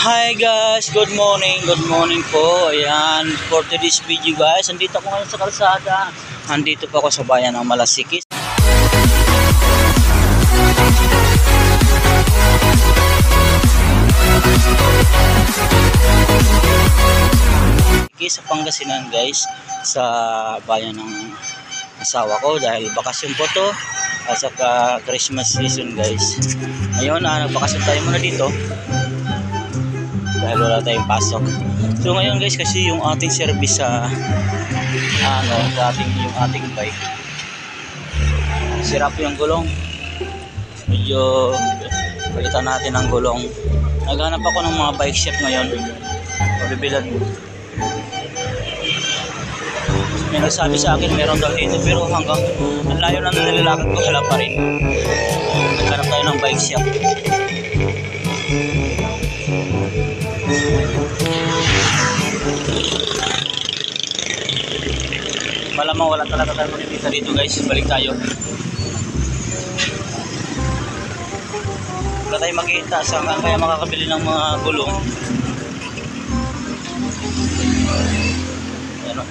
Hi guys, good morning po. Ayan, for today's video guys, andito ako ngayon sa kalsada. Andito po ako sa bayan ng Malasikis. Sa Pangasinan guys, sa bayan ng asawa ko dahil bakasyon po to at saka Christmas season guys. Ngayon, nagbakasyon tayo muna dito dahil wala tayong pasok. So ngayon guys, kasi yung ating service sa yung ating bike, sira po yung gulong. Medyo palitan natin ang gulong. Naghanap ako ng mga bike shop ngayon, mabibilad. May nagsabi sa akin meron daw dito, pero hanggang ang layo na nilalakad ko, wala pa rin. Naghanap tayo ng bike shop. Malamang wala talaga tayo makikita dito guys. Balik tayo. Wala tayo makikita saan kaya makakabili ng mga gulong. Ano,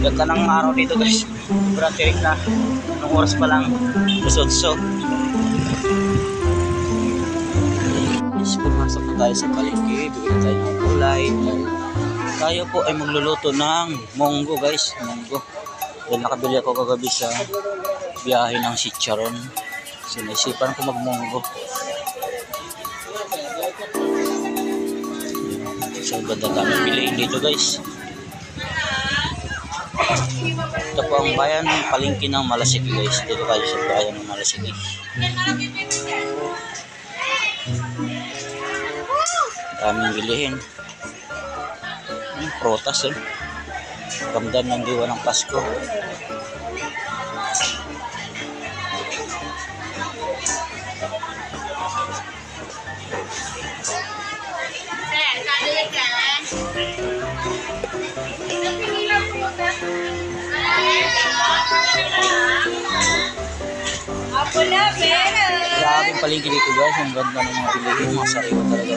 ganda ng araw dito guys. Bratirik na. Anong oras pa lang? Busotso. Pumasok na tayo sa palengke. Bibili tayo ng gulay. Tayo po ay magluluto ng munggo guys. Munggo. Dahil nakabili ako kagabi sa biyahe ng chicharon. So naisipan ko magmunggo. So ganda dami bilihin dito guys. Ito po ang bayan ng palengke ng Malasikis guys. Dito tayo sa bayan ng Malasikis. Daming bilihin. Protas eh. Ramdam ng diwa ng Pasko. Grabing palengke dito guys. Ang ganda ng mga bilihin. Mga sariwa talaga.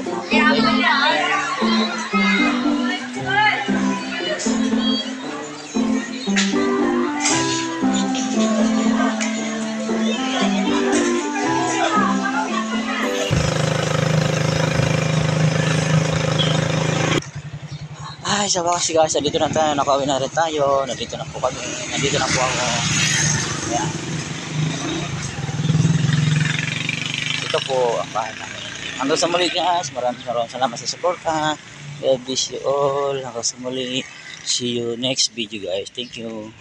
Ay, sa wakas guys, dito na tayo, nakauwi na rin tayo. Nandito na po kami. Nandito na po ako. Ayan. Ito po ang bahay namin. Hanggang sa muli guys, maraming salamat sa support. God bless you all. Hanggang sa muli. See you next video guys. Thank you.